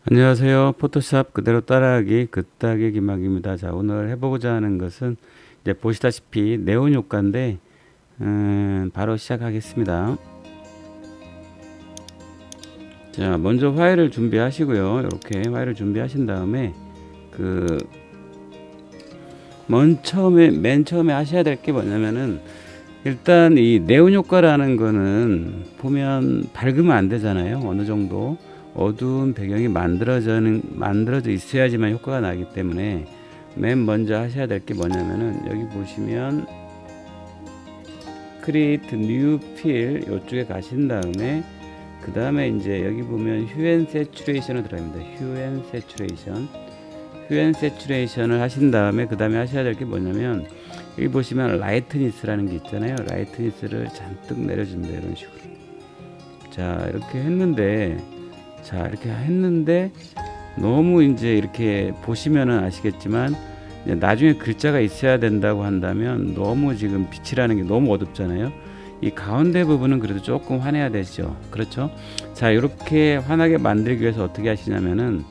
안녕하세요. 포토샵 그대로 따라하기 긋따기 김학입니다. 자, 오늘 해보고자 하는 것은 이제 보시다시피 네온 효과인데 바로 시작하겠습니다. 자, 먼저 파일을 준비하시고요. 이렇게 파일을 준비하신 다음에 맨 처음에 하셔야 될 게 뭐냐면은 일단 이 네온 효과라는 거는 보면 밝으면 안 되잖아요. 어느 정도 어두운 배경이 만들어져 있어야지만 효과가 나기 때문에 맨 먼저 하셔야 될 게 뭐냐면은 여기 보시면 Create New Fill 이쪽에 가신 다음에 그 다음에 이제 여기 보면 Hue and Saturation을 들어갑니다. Hue and Saturation, Hue and Saturation을 하신 다음에 그 다음에 하셔야 될 게 뭐냐면 여기 보시면 라이트니스라는 게 있잖아요. 라이트니스를 잔뜩 내려줍니다. 이런 식으로. 자, 이렇게 했는데 너무 이제 이렇게 보시면은 아시겠지만 나중에 글자가 있어야 된다고 한다면 너무 지금 빛이라는 게 너무 어둡잖아요. 이 가운데 부분은 그래도 조금 환해야 되죠. 그렇죠? 자, 이렇게 환하게 만들기 위해서 어떻게 하시냐면은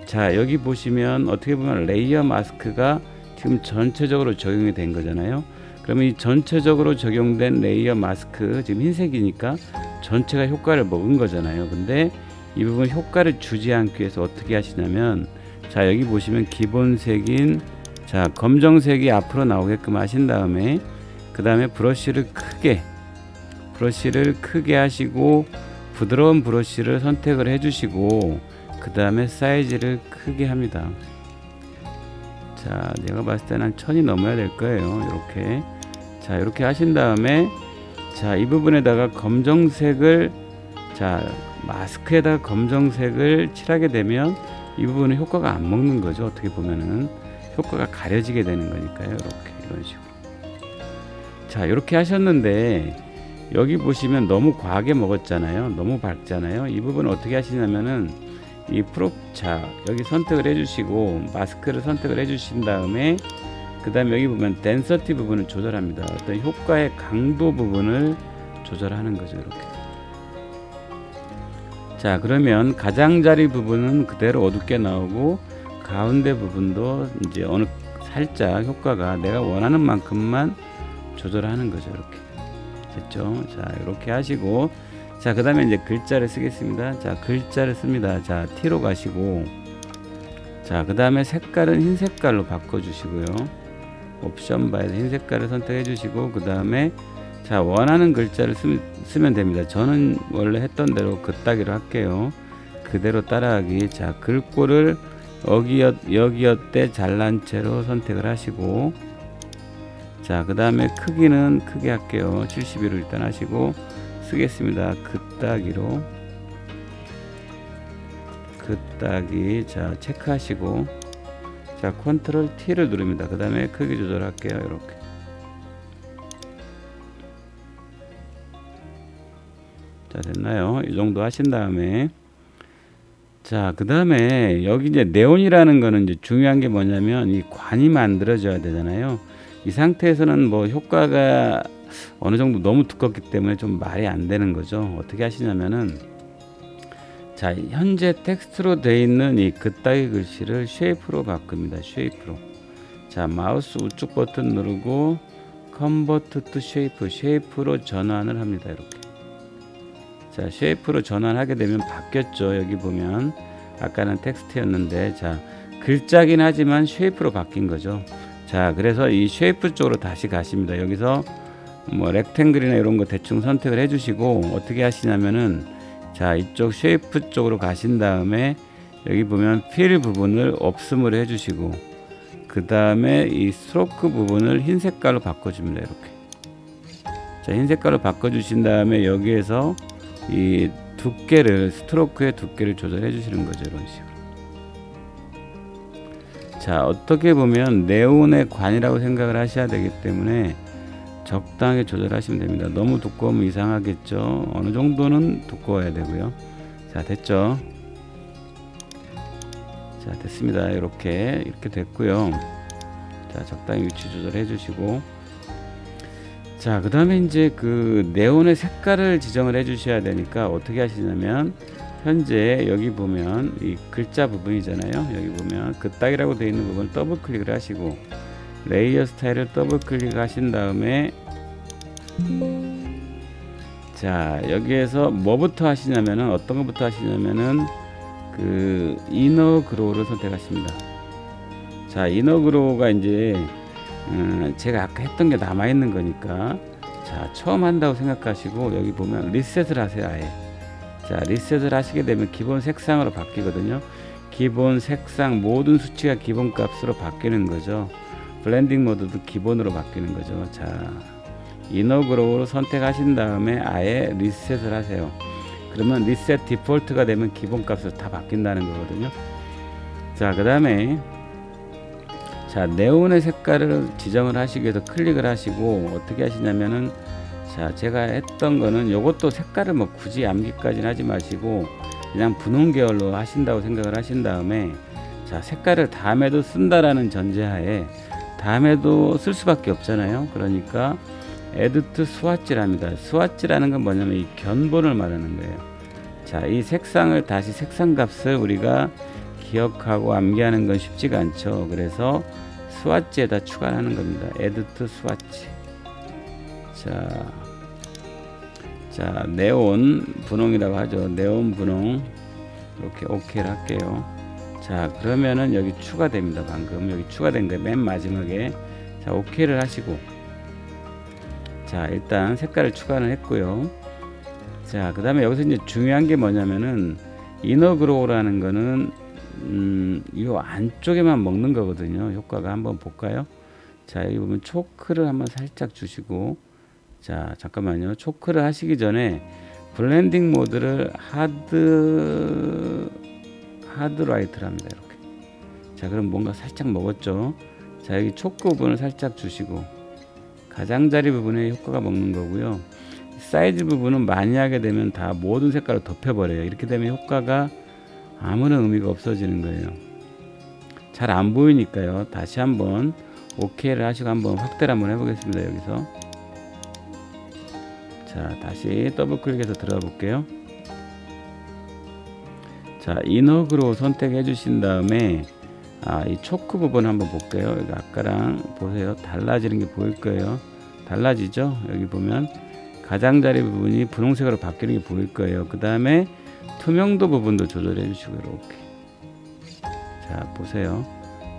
자, 여기 보시면 어떻게 보면 레이어 마스크가 지금 전체적으로 적용이 된 거잖아요. 그러면 이 전체적으로 적용된 레이어 마스크 지금 흰색이니까 전체가 효과를 먹은 거잖아요. 근데 이 부분 효과를 주지 않기 위해서 어떻게 하시냐면 자, 여기 보시면 기본색인 자, 검정색이 앞으로 나오게끔 하신 다음에 그 다음에 브러쉬를 크게 하시고 부드러운 브러쉬를 선택을 해주시고 그 다음에 사이즈를 크게 합니다. 자, 내가 봤을 때는 한 1000이 넘어야 될 거예요. 이렇게. 자, 이렇게 하신 다음에 자, 이 부분에다가 검정색을 자, 마스크에다가 검정색을 칠하게 되면 이 부분은 효과가 안 먹는 거죠. 어떻게 보면은 효과가 가려지게 되는 거니까요. 이렇게 이런 식으로. 자, 이렇게 하셨는데 여기 보시면 너무 과하게 먹었잖아요. 너무 밝잖아요. 이 부분 어떻게 하시냐면은 자, 여기 선택을 해주시고 마스크를 선택을 해주신 다음에 그 다음에 여기 보면 덴서티 부분을 조절합니다. 어떤 효과의 강도 부분을 조절하는 거죠. 이렇게. 자, 그러면 가장자리 부분은 그대로 어둡게 나오고 가운데 부분도 이제 어느 살짝 효과가 내가 원하는 만큼만 조절하는 거죠. 이렇게. 됐죠? 자, 이렇게 하시고 자, 그 다음에 이제 글자를 쓰겠습니다. 자, 글자를 씁니다. 자, T로 가시고 자, 그 다음에 색깔은 흰 색깔로 바꿔주시고요. 옵션 바에서 흰 색깔을 선택해 주시고 그 다음에 자, 원하는 글자를 쓰면 됩니다. 저는 원래 했던 대로 긋따기로 할게요. 그대로 따라하기. 자, 글꼴을 여기였대 잘난 채로 선택을 하시고 자, 그 다음에 크기는 크게 할게요. 72로 일단 하시고 쓰겠습니다. 긋따기. 자, 체크하시고 자, 컨트롤 T를 누릅니다. 그 다음에 크기 조절할게요. 이렇게. 자, 됐나요? 이 정도 하신 다음에 자, 그 다음에 여기 이제 네온이라는 거는 이제 중요한 게 뭐냐면 이 관이 만들어져야 되잖아요. 이 상태에서는 뭐 효과가 어느 정도 너무 두껍기 때문에 좀 말이 안 되는 거죠. 어떻게 하시냐면은 자, 현재 텍스트로 되어 있는 이 긋따기 글씨를 쉐이프로 바꿉니다. 쉐이프로. 자, 마우스 우측 버튼 누르고 컨버트 투 쉐이프로 전환을 합니다. 이렇게. 자, 쉐이프로 전환하게 되면 바뀌었죠. 여기 보면 아까는 텍스트였는데 자, 글자긴 하지만 쉐이프로 바뀐 거죠. 자, 그래서 이 쉐이프 쪽으로 다시 가십니다. 여기서 뭐 렉탱글이나 이런 거 대충 선택을 해주시고 어떻게 하시냐면은 자, 이쪽 쉐이프 쪽으로 가신 다음에 여기 보면 필 부분을 없음을 해주시고 그 다음에 이 스트로크 부분을 흰 색깔로 바꿔줍니다. 이렇게. 자, 흰 색깔로 바꿔주신 다음에 여기에서 이 스트로크의 두께를 조절해 주시는 거죠. 이런 식으로. 자, 어떻게 보면 네온의 관이라고 생각을 하셔야 되기 때문에 적당히 조절하시면 됩니다. 너무 두꺼우면 이상하겠죠. 어느 정도는 두꺼워야 되고요. 자, 됐죠. 자, 됐습니다. 이렇게 됐고요. 자, 적당히 위치 조절해 주시고 자, 그 다음에 이제 그 네온의 색깔을 지정을 해 주셔야 되니까 어떻게 하시냐면 현재 여기 보면 이 글자 부분이잖아요. 여기 보면 그 딱이라고 되어 있는 부분을 더블 클릭을 하시고 레이어 스타일을 더블 클릭하신 다음에 자 여기에서 뭐부터 하시냐면은 어떤 것부터 하시냐면은 그 이너 그로우를 선택하십니다. 자 이너 그로우가 이제 제가 아까 했던 게 남아 있는 거니까 자 처음 한다고 생각하시고 여기 보면 리셋을 하세요. 아예 자 리셋을 하시게 되면 기본 색상으로 바뀌거든요. 기본 색상 모든 수치가 기본 값으로 바뀌는 거죠. 블렌딩 모드도 기본으로 바뀌는 거죠. 자 이너 그로우로 선택하신 다음에 아예 리셋을 하세요. 그러면 리셋 디폴트가 되면 기본 값으로 다 바뀐다는 거거든요. 자 그 다음에 자 네온의 색깔을 지정을 하시기 위해서 클릭을 하시고 어떻게 하시냐면은 자 제가 했던 거는 요것도 색깔을 뭐 굳이 암기까지는 하지 마시고 그냥 분홍 계열로 하신다고 생각을 하신 다음에 자 색깔을 다음에도 쓴다라는 전제하에 다음에도 쓸 수밖에 없잖아요. 그러니까 add to swatch랍니다. swatch라는 건 뭐냐면 이 견본을 말하는 거예요. 자 이 색상을 다시 색상 값을 우리가 기억하고 암기하는 건 쉽지가 않죠. 그래서 스와치에다 추가하는 겁니다. add to swatch. 자 네온 분홍이라고 하죠. 네온 분홍 이렇게 OK를 할게요. 자 그러면은 여기 추가됩니다. 방금 여기 추가된 거 맨 마지막에 자 OK를 하시고 자 일단 색깔을 추가를 했고요. 자 그 다음에 여기서 이제 중요한 게 뭐냐면은 이너 그로우라는 거는 이 안쪽에만 먹는 거거든요. 효과가 한번 볼까요? 자 여기 보면 초크를 한번 살짝 주시고 자 잠깐만요. 초크를 하시기 전에 블렌딩 모드를 하드 라이트를 합니다. 이렇게 자 그럼 뭔가 살짝 먹었죠. 자 여기 초크 부분을 살짝 주시고 가장자리 부분에 효과가 먹는 거고요. 사이즈 부분은 많이 하게 되면 다 모든 색깔을 덮여버려요. 이렇게 되면 효과가 아무런 의미가 없어지는 거예요. 잘 안 보이니까요. 다시 한번 OK를 하시고 한번 확대를 한번 해보겠습니다. 여기서 자 다시 더블 클릭해서 들어가 볼게요. 자 이너 그로우 선택해 주신 다음에 이 초크 부분 한번 볼게요. 여기 아까랑 보세요. 달라지는 게 보일 거예요. 달라지죠? 여기 보면 가장자리 부분이 분홍색으로 바뀌는 게 보일 거예요. 그 다음에 투명도 부분도 조절해 주시고 이렇게 자 보세요.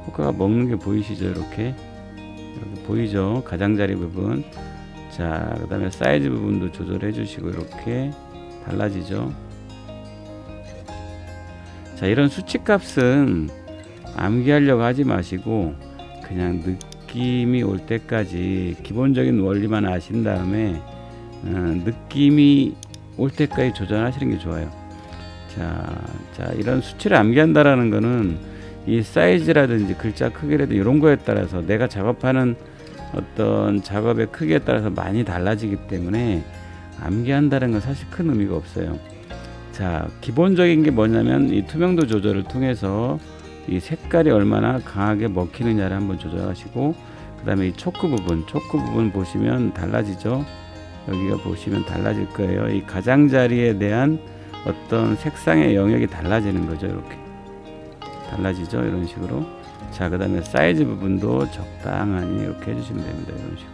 효과가 먹는 게 보이시죠? 이렇게 보이죠? 가장자리 부분 자 그 다음에 사이즈 부분도 조절해 주시고 이렇게 달라지죠? 자 이런 수치 값은 암기하려고 하지 마시고 그냥 느낌이 올 때까지 기본적인 원리만 아신 다음에 느낌이 올 때까지 조절하시는 게 좋아요. 자 이런 수치를 암기한다라는 거는 이 사이즈라든지 글자 크기라든지 이런 거에 따라서 내가 작업하는 어떤 작업의 크기에 따라서 많이 달라지기 때문에 암기한다는 건 사실 큰 의미가 없어요. 자 기본적인 게 뭐냐면 이 투명도 조절을 통해서 이 색깔이 얼마나 강하게 먹히느냐를 한번 조절하시고 그 다음에 이 초크 부분 보시면 달라지죠. 여기가 보시면 달라질 거예요. 이 가장자리에 대한 어떤 색상의 영역이 달라지는 거죠. 이렇게 달라지죠. 이런 식으로 자 그 다음에 사이즈 부분도 적당하니 이렇게 해주시면 됩니다. 이런 식으로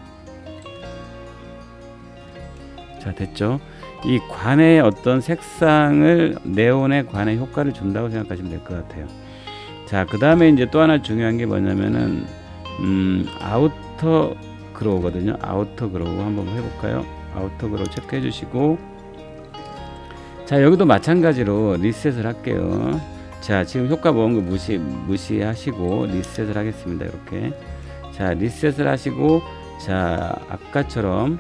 자 됐죠. 이 관의 어떤 색상을 네온의 관의 효과를 준다고 생각하시면 될 것 같아요. 자 그 다음에 이제 또 하나 중요한 게 뭐냐면은 아우터 그로우거든요. 아우터 그로우 한번 해볼까요? 아우터 그로우 체크해 주시고 자 여기도 마찬가지로 리셋을 할게요. 자 지금 효과 먹은 거 무시하시고 리셋을 하겠습니다. 이렇게 자 리셋을 하시고 자 아까처럼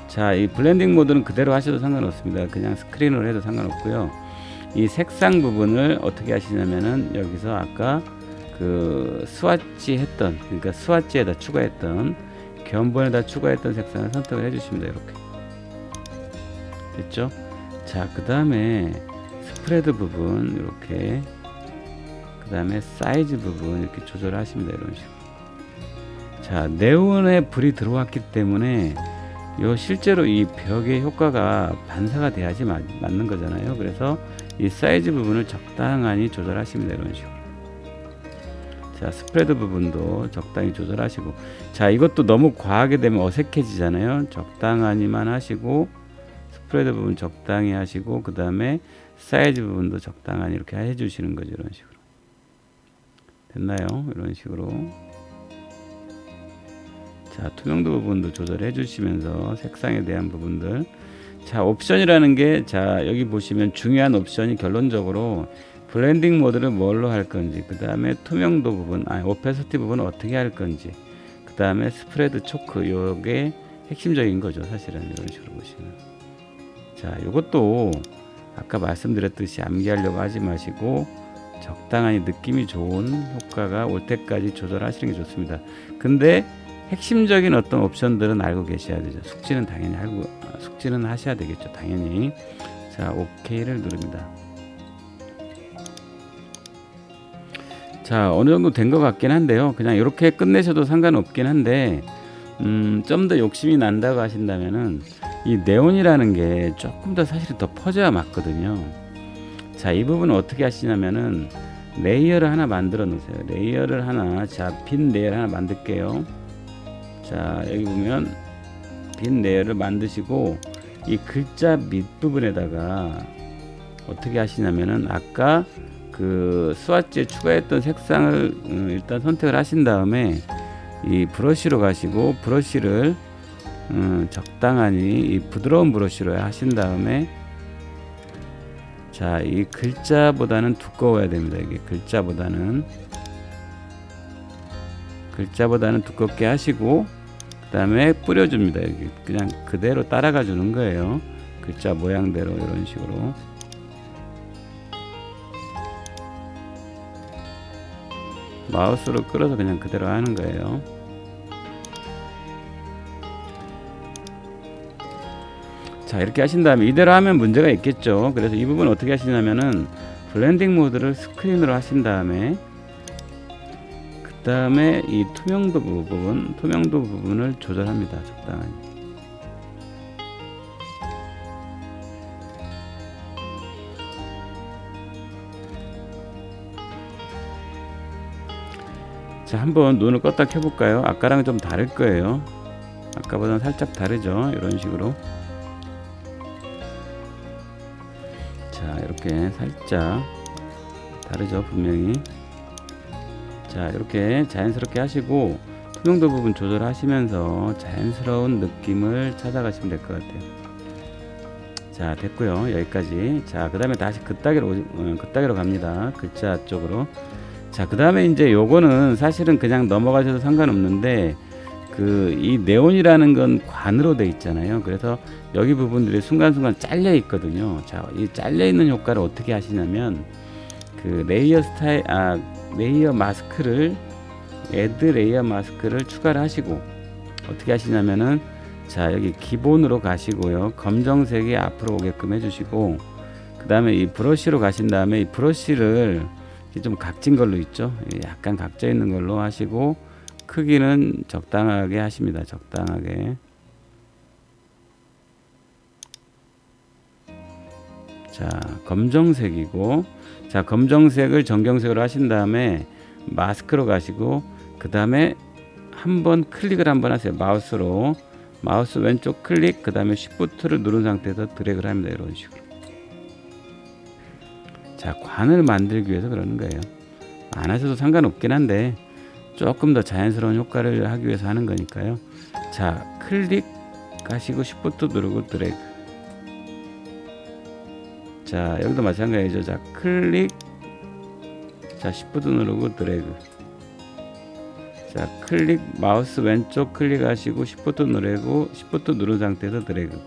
자 이 블렌딩 모드는 그대로 하셔도 상관없습니다. 그냥 스크린으로 해도 상관없고요. 이 색상 부분을 어떻게 하시냐면은 여기서 아까 그 스와치 했던 그러니까 스와치에다 추가했던 견본에다 추가했던 색상을 선택을 해주십니다. 이렇게 됐죠? 자 그 다음에 스프레드 부분 이렇게 그 다음에 사이즈 부분 이렇게 조절하십니다. 이런 식으로 자 네온에 불이 들어왔기 때문에 실제로 이 벽의 효과가 반사가 돼야지 맞는 거잖아요. 그래서 이 사이즈 부분을 적당히 조절하시면 돼요. 이런 식으로. 자, 스프레드 부분도 적당히 조절하시고, 자, 이것도 너무 과하게 되면 어색해지잖아요. 적당히만 하시고, 스프레드 부분 적당히 하시고, 그 다음에 사이즈 부분도 적당히 이렇게 해주시는 거죠. 이런 식으로. 됐나요? 이런 식으로. 자, 투명도 부분도 조절해 주시면서 색상에 대한 부분들. 자, 옵션이라는 게, 자, 여기 보시면 중요한 옵션이 결론적으로 블렌딩 모드를 뭘로 할 건지, 그 다음에 투명도 부분, 오페시티 부분을 어떻게 할 건지, 그 다음에 스프레드 초크, 요게 핵심적인 거죠. 사실은 이런 식으로 보시면. 자, 요것도 아까 말씀드렸듯이 암기하려고 하지 마시고 적당히 느낌이 좋은 효과가 올 때까지 조절하시는 게 좋습니다. 근데 핵심적인 어떤 옵션들은 알고 계셔야 되죠. 숙지는 당연히 숙지는 하셔야 되겠죠. 당연히. 자, OK를 누릅니다. 자, 어느 정도 된 것 같긴 한데요. 그냥 이렇게 끝내셔도 상관없긴 한데, 좀 더 욕심이 난다고 하신다면은 이 네온이라는 게 조금 더 사실 더 퍼져야 맞거든요. 자, 이 부분은 어떻게 하시냐면은 레이어를 하나 만들어 놓으세요. 레이어를 하나, 자, 빈 레이어를 하나 만들게요. 자, 여기 보면 빈 레이어를 만드시고 이 글자 밑부분에다가 어떻게 하시냐면은 아까 그 스와치에 추가했던 색상을 일단 선택을 하신 다음에 이 브러쉬로 가시고 브러쉬를 적당히 이 부드러운 브러쉬로 하신 다음에 자, 이 글자보다는 두꺼워야 됩니다. 이게 글자보다는 두껍게 하시고 그 다음에 뿌려줍니다. 여기 그냥 그대로 따라가 주는 거예요. 글자 모양대로 이런 식으로. 마우스로 끌어서 그냥 그대로 하는 거예요. 자, 이렇게 하신 다음에 이대로 하면 문제가 있겠죠. 그래서 이 부분 어떻게 하시냐면은 블렌딩 모드를 스크린으로 하신 다음에 그 다음에 이 투명도 부분을 조절합니다. 적당히. 자, 한번 눈을 껐다 켜볼까요? 아까랑 좀 다를 거예요. 아까보다는 살짝 다르죠. 이런 식으로. 자, 이렇게 살짝 다르죠. 분명히. 자, 이렇게 자연스럽게 하시고 투명도 부분 조절하시면서 자연스러운 느낌을 찾아가시면 될 것 같아요. 자, 됐고요. 여기까지. 자, 그 다음에 다시 그따기로 갑니다. 글자 쪽으로. 자, 그 다음에 이제 요거는 사실은 그냥 넘어가셔도 상관없는데 이 네온이라는 건 관으로 돼 있잖아요. 그래서 여기 부분들이 순간순간 잘려 있거든요. 자, 이 잘려 있는 효과를 어떻게 하시냐면 레이어 마스크를 애드 레이어 마스크를 추가를 하시고 어떻게 하시냐면은 자, 여기 기본으로 가시고요. 검정색이 앞으로 오게끔 해주시고 그 다음에 이 브러쉬로 가신 다음에 이 브러쉬를 좀 각진 걸로 있죠. 약간 각져 있는 걸로 하시고 크기는 적당하게 하십니다. 적당하게. 자, 검정색이고 자, 검정색을 정경색으로 하신 다음에 마스크로 가시고 그 다음에 한번 클릭을 한번 하세요. 마우스 왼쪽 클릭 그 다음에 Shift를 누른 상태에서 드래그를 합니다. 이런 식으로. 자, 관을 만들기 위해서 그러는 거예요. 안 하셔도 상관없긴 한데 조금 더 자연스러운 효과를 하기 위해서 하는 거니까요. 자, 클릭 하시고 Shift 누르고 드래그. 자, 여기도 마찬가지죠. 자, 클릭, 자, Shift 누르고 드래그. 자, 클릭, 마우스 왼쪽 클릭하시고 Shift 누른 상태에서 드래그.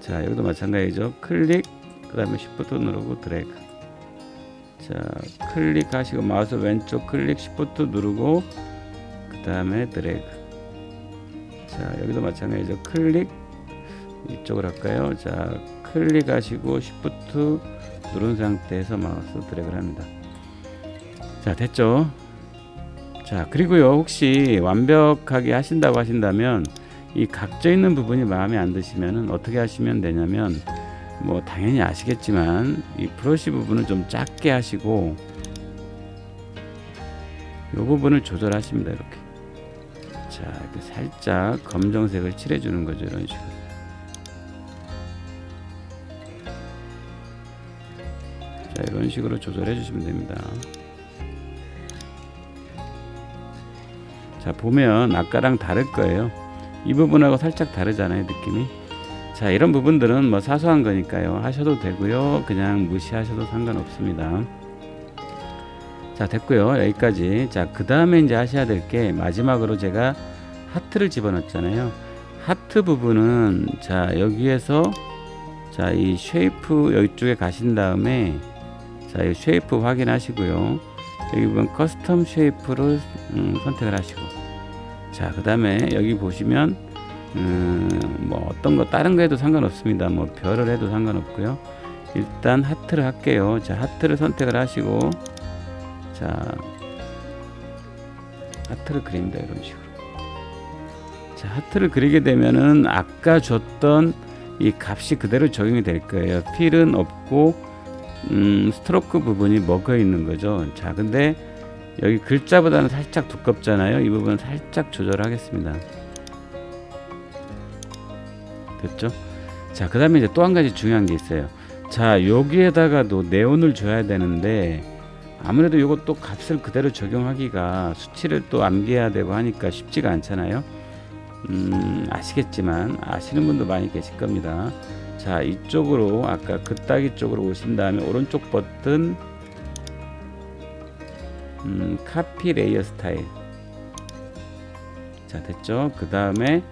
자, 여기도 마찬가지죠. 클릭, 그 다음에 Shift 누르고 드래그. 자, 클릭하시고 마우스 왼쪽 클릭 Shift 누르고 그 다음에 드래그. 자, 여기도 마찬가지죠. 클릭, 이쪽으로 할까요? 자, 클릭하시고 Shift 누른 상태에서 마우스 드래그를 합니다. 자, 됐죠? 자, 그리고요, 혹시 완벽하게 하신다고 하신다면 이 각져 있는 부분이 마음에 안 드시면은 어떻게 하시면 되냐면 뭐 당연히 아시겠지만 이 브러쉬 부분을 좀 작게 하시고 이 부분을 조절하십니다. 이렇게. 자, 이렇게 살짝 검정색을 칠해 주는 거죠. 이런 식으로. 자, 이런 식으로 조절해 주시면 됩니다. 자, 보면 아까랑 다를 거예요. 이 부분하고 살짝 다르잖아요, 느낌이. 자, 이런 부분들은 뭐 사소한 거니까요, 하셔도 되고요, 그냥 무시하셔도 상관없습니다. 자, 됐고요. 여기까지. 자, 그 다음에 이제 하셔야 될 게, 마지막으로 제가 하트를 집어넣었잖아요. 하트 부분은, 자, 여기에서, 자, 이 쉐이프 여기 쪽에 가신 다음에, 자, 이 쉐이프 확인하시고요. 여기 보면 커스텀 쉐이프를 선택을 하시고, 자, 그 다음에 여기 보시면 뭐 어떤 거 다른 거 해도 상관없습니다. 뭐 별을 해도 상관없고요. 일단 하트를 할게요. 자, 하트를 선택을 하시고, 자, 하트를 그립니다. 이런 식으로. 자, 하트를 그리게 되면은 아까 줬던 이 값이 그대로 적용이 될 거예요. 필은 없고 스트로크 부분이 먹어 있는 거죠. 자, 근데 여기 글자보다는 살짝 두껍잖아요. 이 부분 살짝 조절하겠습니다. 됐죠? 자, 그 다음에 이제 또 한 가지 중요한 게 있어요. 자, 여기에다가도 네온을 줘야 되는데 아무래도 이것도 값을 그대로 적용하기가 수치를 또 암기해야 되고 하니까 쉽지가 않잖아요. 아시겠지만 아시는 분도 많이 계실 겁니다. 자, 이쪽으로 아까 긋다기 쪽으로 오신 다음에 오른쪽 버튼 카피 레이어 스타일. 자, 됐죠? 그 다음에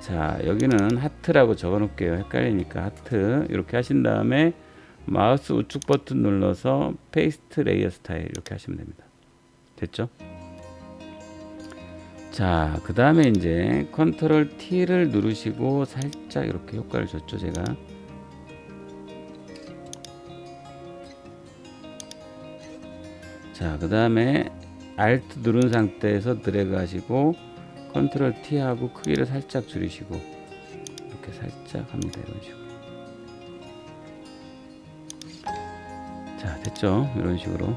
자, 여기는 하트라고 적어 놓을게요. 헷갈리니까 하트 이렇게 하신 다음에 마우스 우측 버튼 눌러서 페이스트 레이어 스타일 이렇게 하시면 됩니다. 됐죠? 자, 그 다음에 이제 컨트롤 T를 누르시고 살짝 이렇게 효과를 줬죠, 제가. 자, 그 다음에 Alt 누른 상태에서 드래그 하시고 컨트롤 T 하고 크기를 살짝 줄이시고 이렇게 살짝 합니다. 이런 식으로. 자, 됐죠? 이런 식으로.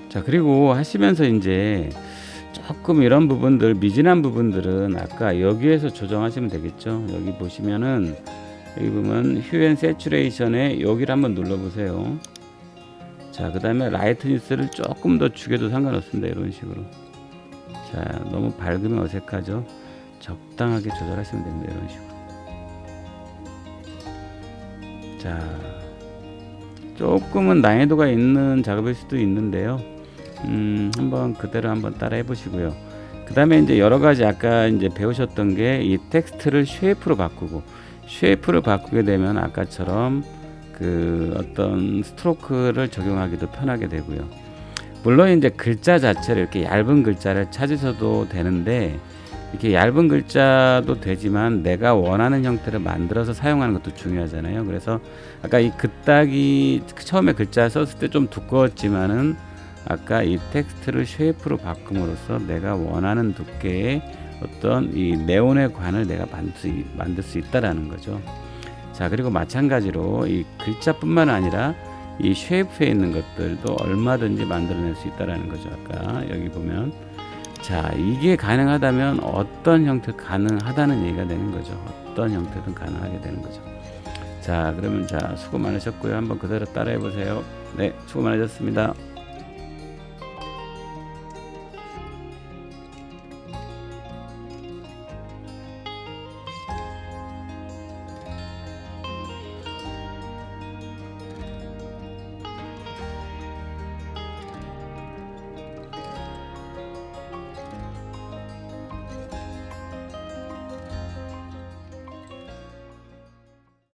자, 그리고 하시면서 이제 조금 이런 부분들, 미진한 부분들은 아까 여기에서 조정하시면 되겠죠. 여기 보시면은 여기 보면 휴 앤 세츄레이션에 여기를 한번 눌러보세요. 자, 그 다음에 라이트니스를 조금 더 죽여도 상관없습니다. 이런 식으로. 자, 너무 밝으면 어색하죠. 적당하게 조절하시면 됩니다. 이런 식으로. 자, 조금은 난이도가 있는 작업일 수도 있는데요. 한번 그대로 한번 따라 해보시고요. 그 다음에 이제 여러 가지 아까 이제 배우셨던 게 이 텍스트를 쉐이프로 바꾸고, 쉐이프를 바꾸게 되면 아까처럼 그 어떤 스트로크를 적용하기도 편하게 되고요. 물론 이제 글자 자체를 이렇게 얇은 글자를 찾으셔도 되는데, 이렇게 얇은 글자도 되지만 내가 원하는 형태를 만들어서 사용하는 것도 중요하잖아요. 그래서 아까 이 긋다기 처음에 글자 썼을 때 좀 두꺼웠지만은 아까 이 텍스트를 쉐이프로 바꿈으로써 내가 원하는 두께의 어떤 이 네온의 관을 내가 만들 수 있다라는 거죠. 자, 그리고 마찬가지로 이 글자뿐만 아니라 이 쉐이프에 있는 것들도 얼마든지 만들어낼 수 있다라는 거죠. 아까 여기 보면, 자, 이게 가능하다면 어떤 형태 가능하다는 얘기가 되는 거죠. 어떤 형태든 가능하게 되는 거죠. 자, 그러면 자, 수고 많으셨고요. 한번 그대로 따라해 보세요. 네, 수고 많으셨습니다.